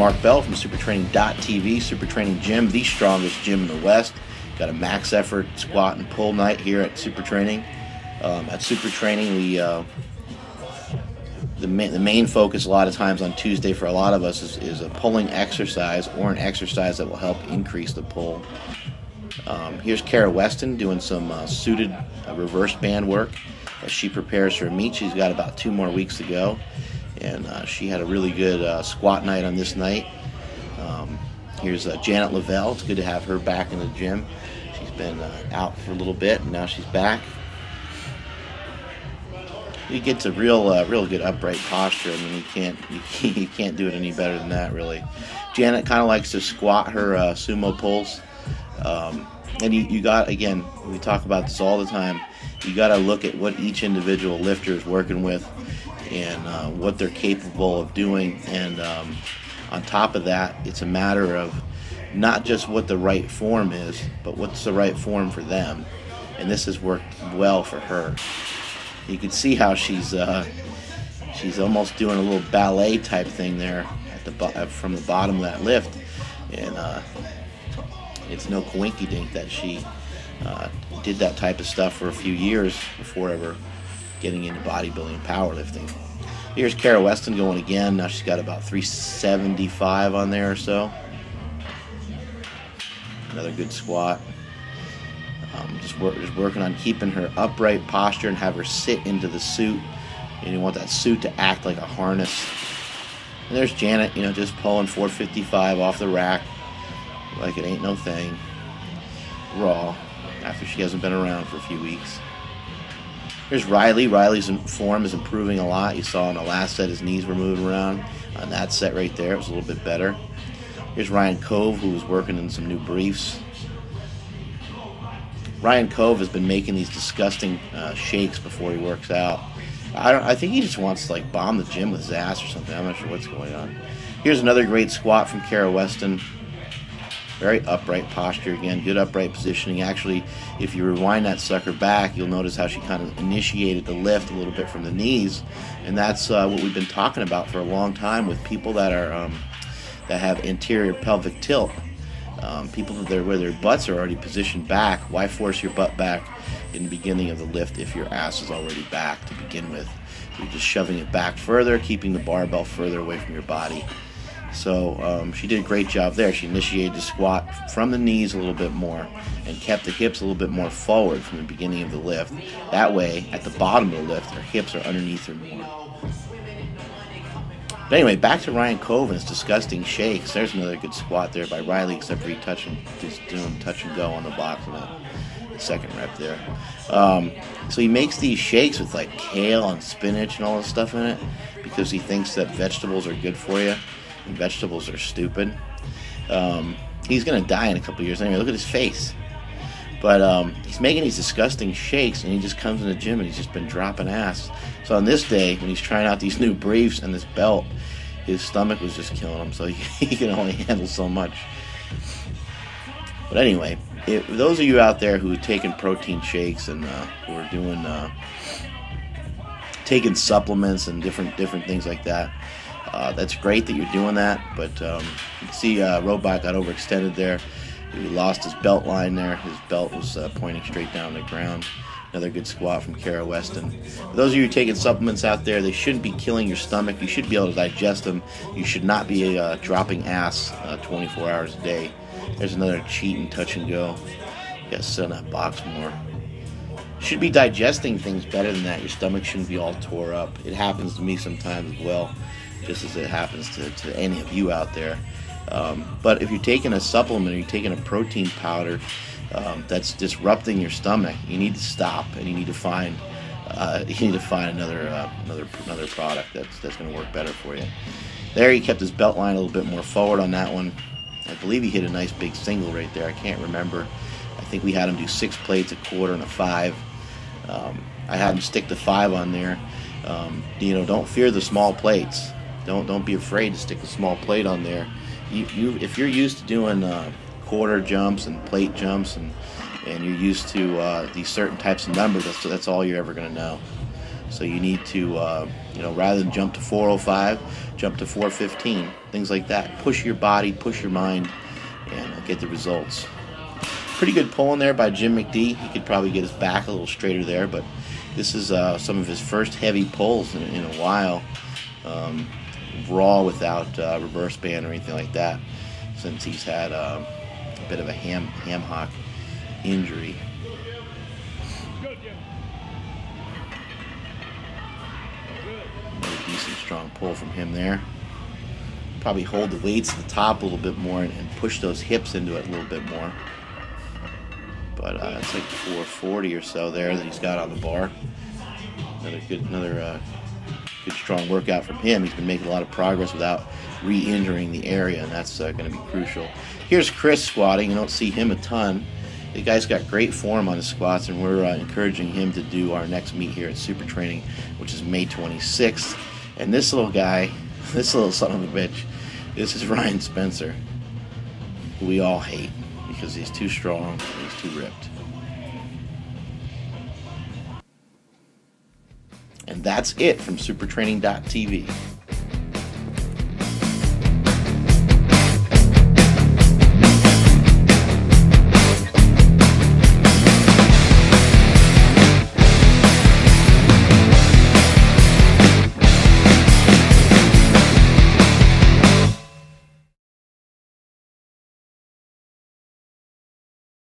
Mark Bell from supertraining.tv, Super Training Gym, the strongest gym in the West. Got a max effort squat and pull night here at Super Training. At Super Training, we the main focus a lot of times on Tuesday for a lot of us is a pulling exercise or an exercise that will help increase the pull. Here's Cara Weston doing some suited reverse band work as she prepares for a meet. She's got about 2 more weeks to go, and she had a really good squat night on this night. Here's Janet Lavelle. It's good to have her back in the gym. She's been out for a little bit, and now she's back. He gets a real good upright posture. I mean, you can't do it any better than that, really. Janet kind of likes to squat her sumo pulls, and you got, again, we talk about this all the time. You got to look at what each individual lifter is working with and what they're capable of doing. And on top of that, it's a matter of not just what the right form is, but what's the right form for them. And this has worked well for her. You can see how she's almost doing a little ballet type thing there at from the bottom of that lift, and it's no coinky-dink that she did that type of stuff for a few years before ever getting into bodybuilding and powerlifting. Here's Cara Weston going again. Now she's got about 375 on there or so. Another good squat. Just working on keeping her upright posture and have her sit into the suit. And you want that suit to act like a harness. And there's Janet, just pulling 455 off the rack like it ain't no thing. Raw, after she hasn't been around for a few weeks. Here's Reilly. Reilly's form is improving a lot. You saw in the last set his knees were moving around. On that set right there, it was a little bit better. Here's Ryan Cove, who was working in some new briefs. Ryan Cove has been making these disgusting shakes before he works out. I think he just wants to bomb the gym with his ass or something. I'm not sure what's going on. Here's another great squat from Cara Weston. Very upright posture again, good upright positioning. Actually, if you rewind that sucker back, you'll notice how she kind of initiated the lift a little bit from the knees, and that's what we've been talking about for a long time with people that are that have anterior pelvic tilt. People where their butts are already positioned back. Why force your butt back in the beginning of the lift if your ass is already back to begin with? You're just shoving it back further, keeping the barbell further away from your body. So she did a great job there. She initiated the squat from the knees a little bit more and kept the hips a little bit more forward from the beginning of the lift. That way, at the bottom of the lift, her hips are underneath her more. But anyway, back to Ryan Cove and his disgusting shakes. There's another good squat there by Reilly, except for he just doing touch and go on the box in the second rep there. So he makes these shakes with kale and spinach and all this stuff in it because he thinks that vegetables are good for you and vegetables are stupid. He's going to die in a couple years anyway. Look at his face. But he's making these disgusting shakes, and he just comes in the gym and he's just been dropping ass. So on this day, when he's trying out these new briefs and this belt, his stomach was just killing him, so he can only handle so much. But anyway, if those of you out there who are taking protein shakes and who are doing taking supplements and different things like that, that's great that you're doing that. But you can see Robot got overextended there. He lost his belt line there. His belt was pointing straight down the ground. Another good squat from Cara Weston. For those of you taking supplements out there, they shouldn't be killing your stomach. You should be able to digest them. You should not be dropping ass 24 hours a day. There's another cheat and touch and go. You gotta sit on that box more. You should be digesting things better than that. Your stomach shouldn't be all tore up. It happens to me sometimes as well, just as it happens to any of you out there. But if you're taking a supplement or you're taking a protein powder that's disrupting your stomach, you need to stop and you need to find another product that's going to work better for you. There, he kept his belt line a little bit more forward on that one. I believe he hit a nice big single right there. I can't remember. I think we had him do 6 plates, a quarter, and a 5. I had him stick the 5 on there. Don't fear the small plates. Don't be afraid to stick a small plate on there. If you're used to doing quarter jumps and plate jumps and you're used to these certain types of numbers, that's all you're ever going to know. So you need to, you know, rather than jump to 405, jump to 415, things like that. Push your body, push your mind, and get the results. Pretty good pull in there by Jim McD. He could probably get his back a little straighter there, but this is some of his first heavy pulls in a while, raw without reverse band or anything like that, since he's had a bit of a ham hock injury. Another decent strong pull from him there. Probably hold the weights at the top a little bit more and push those hips into it a little bit more. But it's like 440 or so there that he's got on the bar. Another good strong workout from him. He's been making a lot of progress without re-injuring the area, and that's going to be crucial. Here's Chris squatting. You don't see him a ton. The guy's got great form on his squats, and we're encouraging him to do our next meet here at Super Training, which is May 26th. And this little guy, this little son of a bitch, this is Ryan Spencer, who we all hate because he's too strong and he's too ripped. And that's it from supertraining.tv.